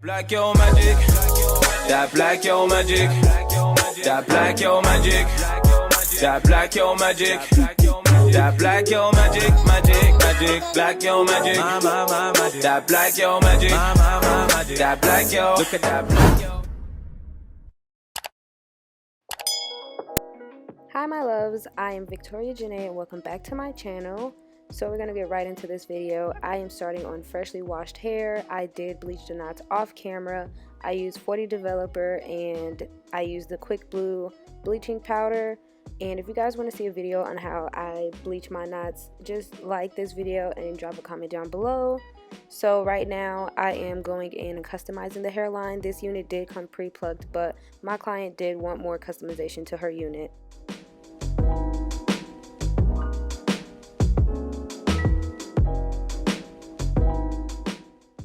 Black yo magic, that black yo magic, that black yo magic, that black yo magic, that black yo magic, magic, black yo magic, that black yo magic, that black yo, look at that black yo. Hi my loves, I am VictoriaJhana and welcome back to my channel. So we're going to get right into this video. I am starting on freshly washed hair. I did bleach the knots off camera. I used 40 Developer and I used the Quick Blue bleaching powder. And if you guys want to see a video on how I bleach my knots, just like this video and drop a comment down below. So right now I am going in and customizing the hairline. This unit did come pre-plucked, but my client did want more customization to her unit.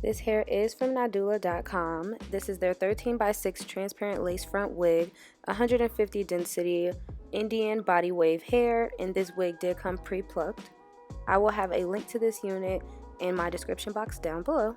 This hair is from Nadula.com. This is their 13x6 transparent lace front wig, 150 density Indian body wave hair, and this wig did come pre-plucked. I will have a link to this unit in my description box down below.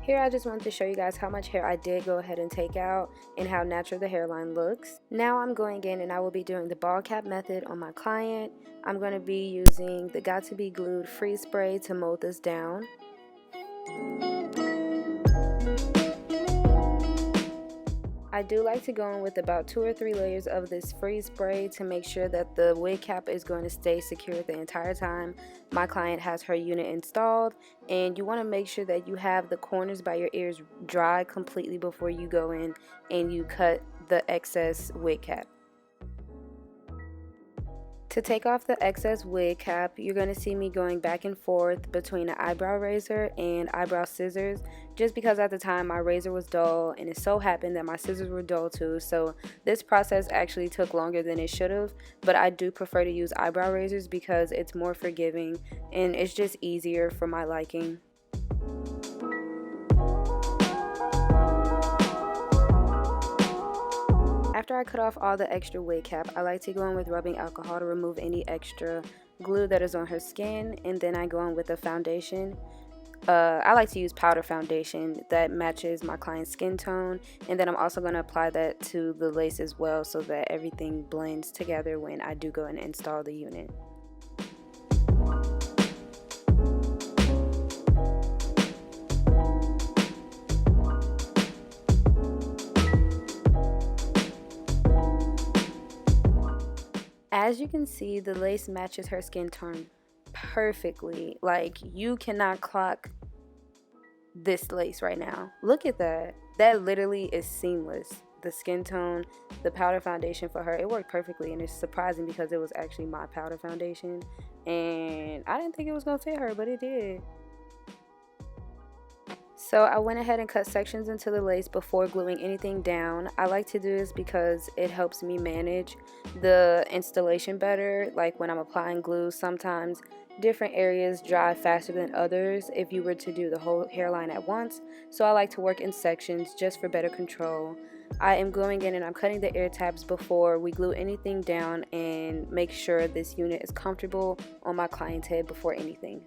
Here I just wanted to show you guys how much hair I did go ahead and take out and how natural the hairline looks. Now I'm going in and I will be doing the ball cap method on my client. I'm going to be using the Got To Be Glued freeze spray to mold this down. I do like to go in with about 2 or 3 layers of this freeze spray to make sure that the wig cap is going to stay secure the entire time my client has her unit installed. And you want to make sure that you have the corners by your ears dry completely before you go in and you cut the excess wig cap. To take off the excess wig cap, you're going to see me going back and forth between an eyebrow razor and eyebrow scissors, just because at the time my razor was dull and it so happened that my scissors were dull too, so this process actually took longer than it should have, but I do prefer to use eyebrow razors because it's more forgiving and it's just easier for my liking. After I cut off all the extra wig cap, I like to go in with rubbing alcohol to remove any extra glue that is on her skin, and then I go in with a foundation. I like to use powder foundation that matches my client's skin tone, and then I'm also going to apply that to the lace as well so that everything blends together when I do go and install the unit. As you can see, the lace matches her skin tone perfectly. Like, you cannot clock this lace right now. Look at that. That literally is seamless. The skin tone, the powder foundation for her, it worked perfectly, and it's surprising because it was actually my powder foundation and I didn't think it was gonna fit her, but it did. So I went ahead and cut sections into the lace before gluing anything down. I like to do this because it helps me manage the installation better. Like when I'm applying glue, sometimes different areas dry faster than others if you were to do the whole hairline at once. So I like to work in sections just for better control. I am going in and I'm cutting the ear tabs before we glue anything down and make sure this unit is comfortable on my client's head before anything.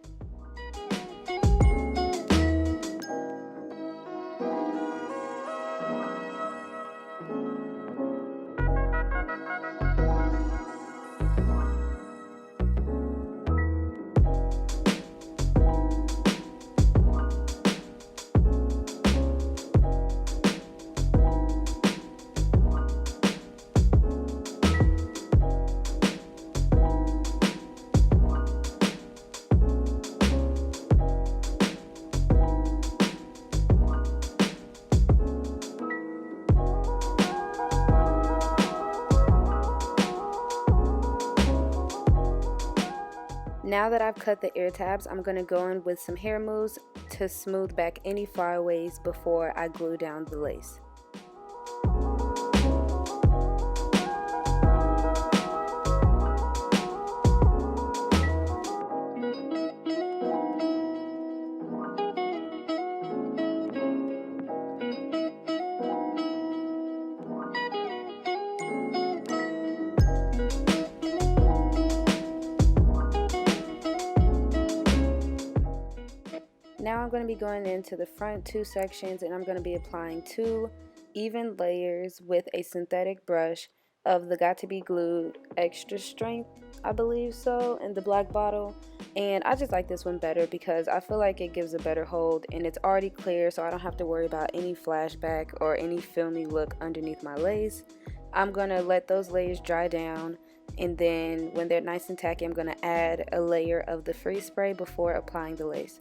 Now that I've cut the ear tabs, I'm going to go in with some hair moves to smooth back any flyaways before I glue down the lace. going to be going into the front 2 sections, and I'm going to be applying 2 even layers with a synthetic brush of the Got to Be Glued Extra Strength, I believe so, in the black bottle. And I just like this one better because I feel like it gives a better hold, and it's already clear, so I don't have to worry about any flashback or any filmy look underneath my lace. I'm going to let those layers dry down, and then when they're nice and tacky, I'm going to add a layer of the freeze spray before applying the lace.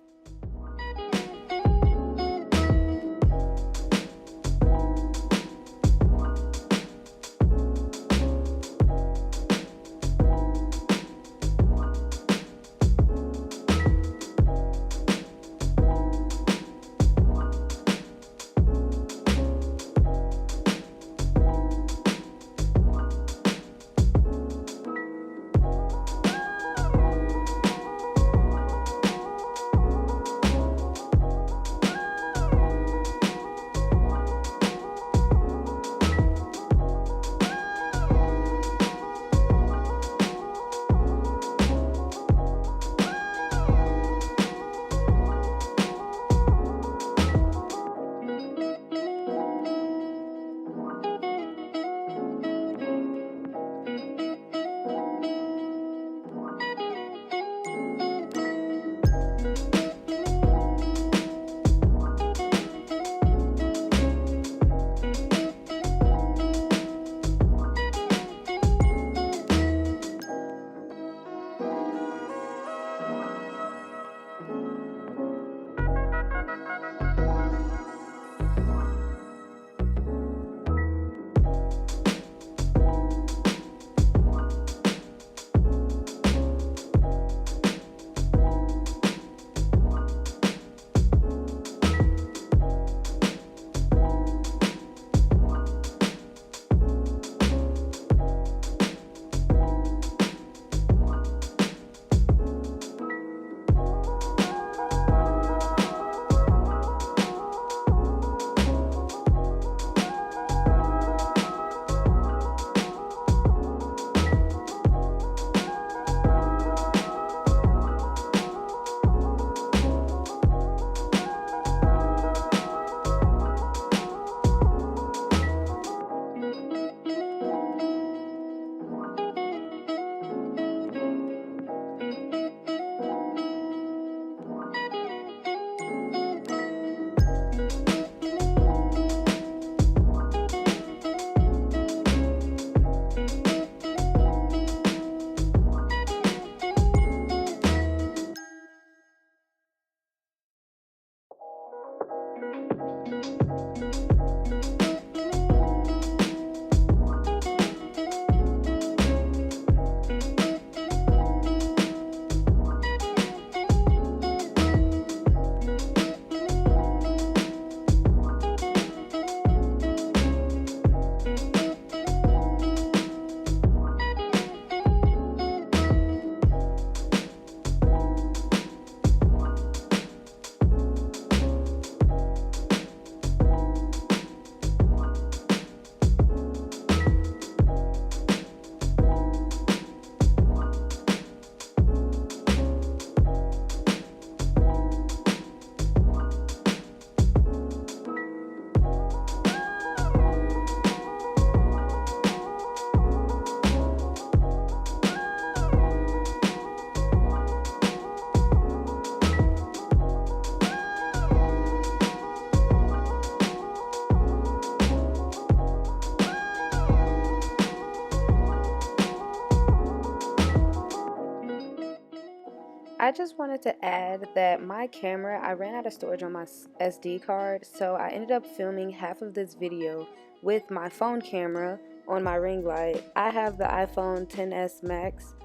I just wanted to add that my camera, I ran out of storage on my SD card, so I ended up filming half of this video with my phone camera on my ring light. I have the iPhone XS Max,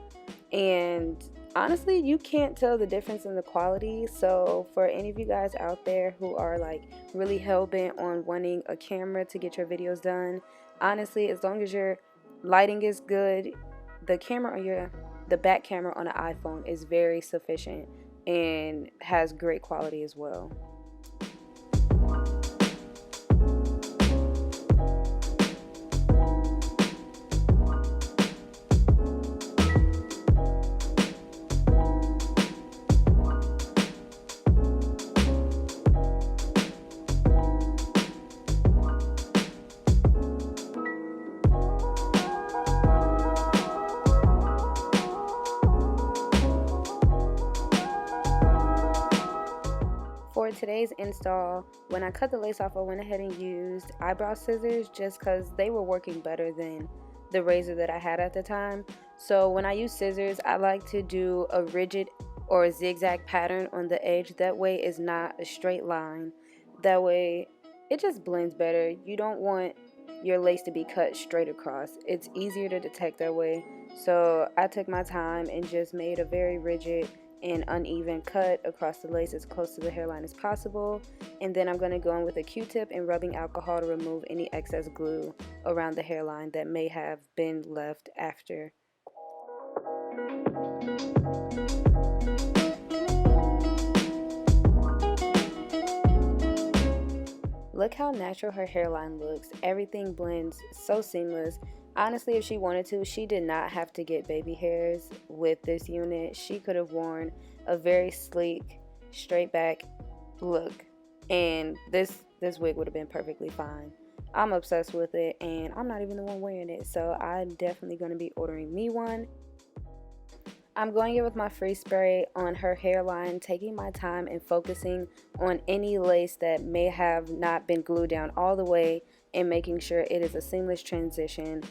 and honestly, you can't tell the difference in the quality. So for any of you guys out there who are like really hell-bent on wanting a camera to get your videos done, honestly, as long as your lighting is good, the back camera on an iPhone is very sufficient and has great quality as well. today's install, when I cut the lace off, I went ahead and used eyebrow scissors just because they were working better than the razor that I had at the time. So when I use scissors, I like to do a rigid or a zigzag pattern on the edge. That way it's not a straight line. That way it just blends better. You don't want your lace to be cut straight across. It's easier to detect that way. So I took my time and just made a very rigid and uneven cut across the lace as close to the hairline as possible. And then I'm going to go in with a Q-tip and rubbing alcohol to remove any excess glue around the hairline that may have been left after. Look how natural her hairline looks. Everything blends so seamless. Honestly, if she wanted to, she did not have to get baby hairs with this unit. She could have worn a very sleek, straight back look, and this wig would have been perfectly fine. I'm obsessed with it, and I'm not even the one wearing it, so I'm definitely going to be ordering me one. I'm going in with my freeze spray on her hairline, taking my time and focusing on any lace that may have not been glued down all the way and making sure it is a seamless transition.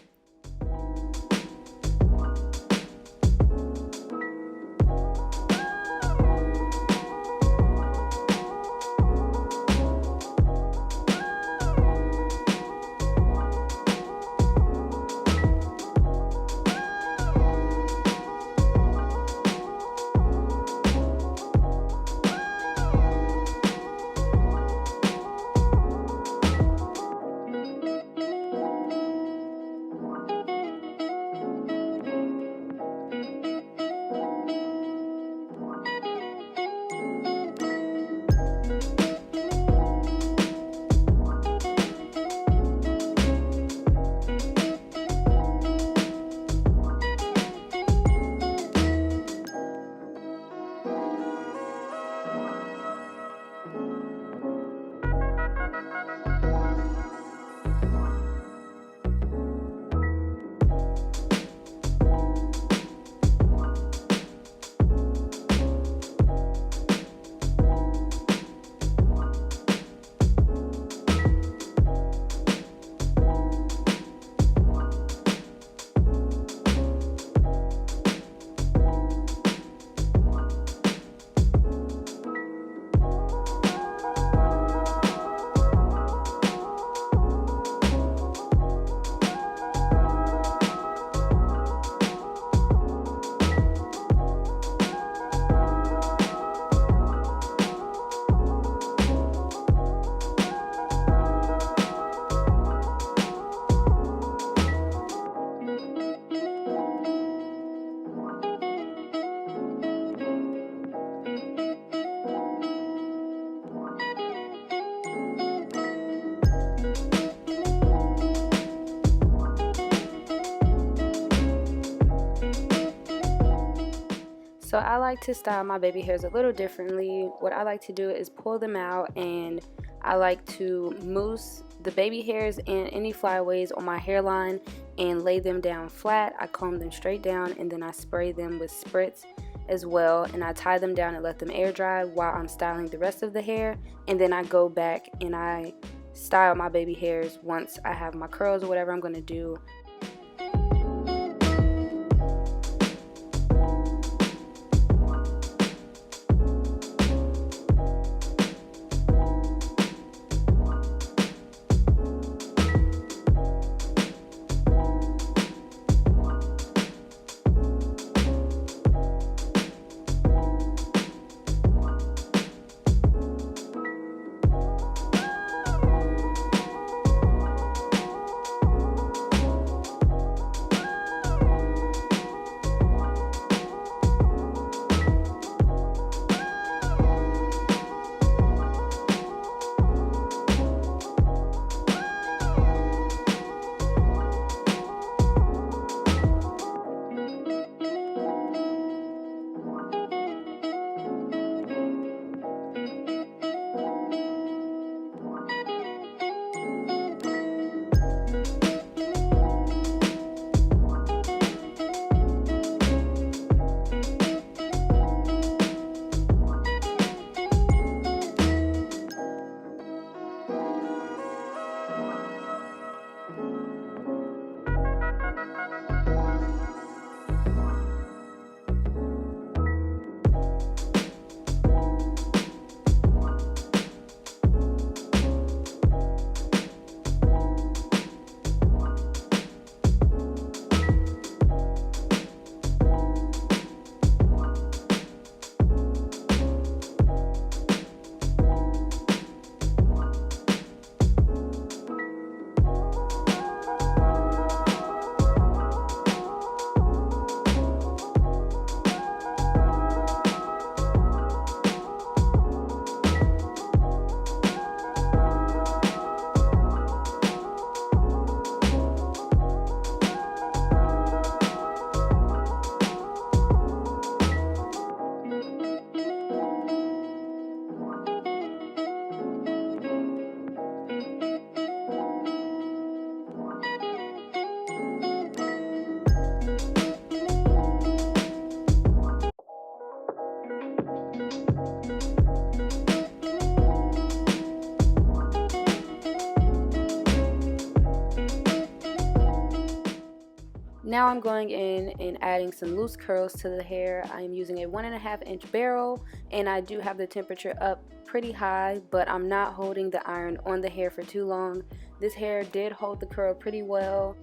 So I like to style my baby hairs a little differently. What I like to do is pull them out, and I like to mousse the baby hairs and any flyaways on my hairline and lay them down flat. I comb them straight down, and then I spray them with spritz as well, and I tie them down and let them air dry while I'm styling the rest of the hair. And then I go back and I style my baby hairs once I have my curls or whatever I'm going to do. Now I'm going in and adding some loose curls to the hair. I am using a 1.5-inch barrel, and I do have the temperature up pretty high, but I'm not holding the iron on the hair for too long. This hair did hold the curl pretty well.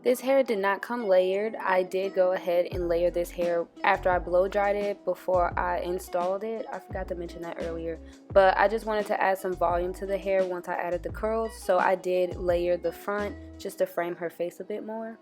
This hair did not come layered. I did go ahead and layer this hair after I blow dried it before I installed it. I forgot to mention that earlier, but I just wanted to add some volume to the hair once I added the curls, so I did layer the front just to frame her face a bit more.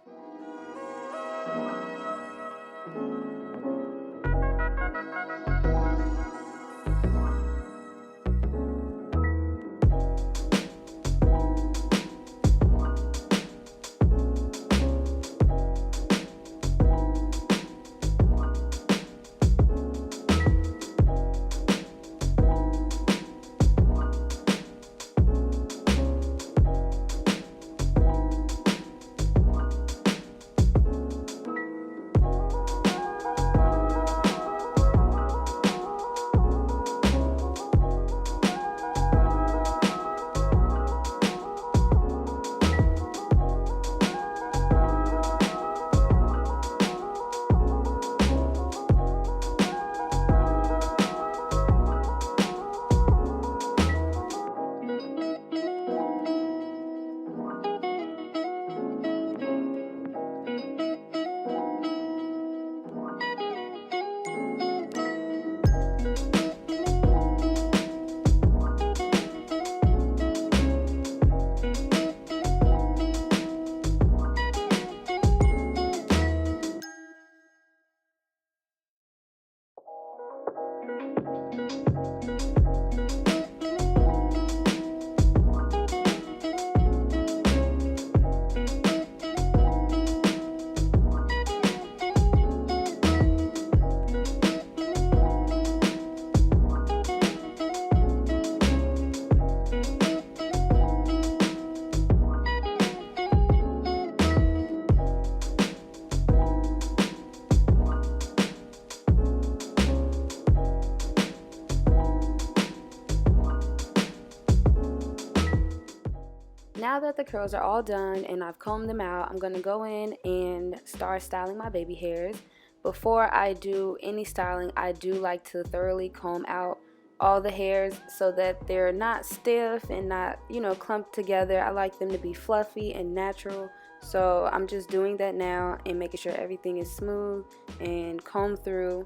Now that the curls are all done and I've combed them out, I'm going to go in and start styling my baby hairs. Before I do any styling, I do like to thoroughly comb out all the hairs so that they're not stiff and not, clumped together. I like them to be fluffy and natural. So I'm just doing that now and making sure everything is smooth and combed through.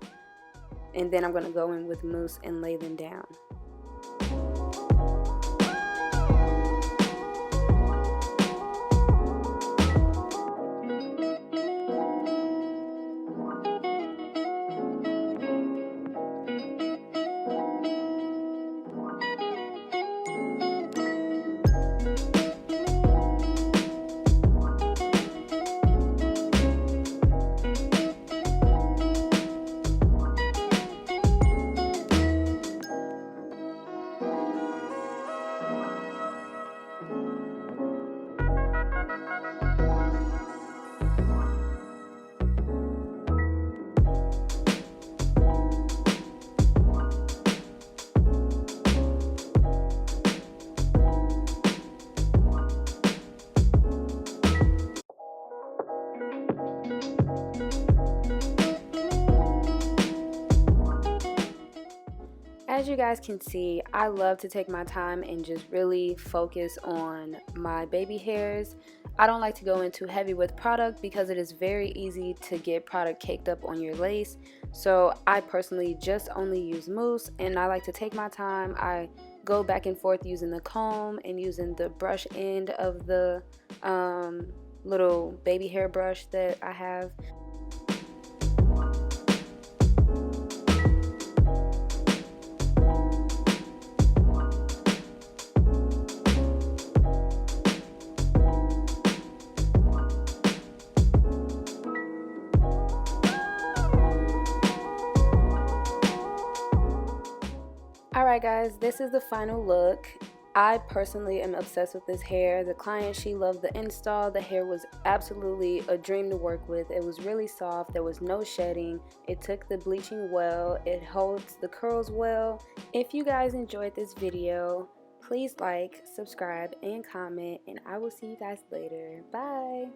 And then I'm going to go in with mousse and lay them down. As you guys can see, I love to take my time and just really focus on my baby hairs. I don't like to go in too heavy with product because it is very easy to get product caked up on your lace. So I personally just only use mousse, and I like to take my time. I go back and forth using the comb and using the brush end of the little baby hair brush that I have. Alright guys, this is the final look. I personally am obsessed with this hair. The client, she loved the install. The hair was absolutely a dream to work with. It was really soft. There was no shedding. It took the bleaching well. It holds the curls well. If you guys enjoyed this video, please like, subscribe, and comment, and I will see you guys later. Bye!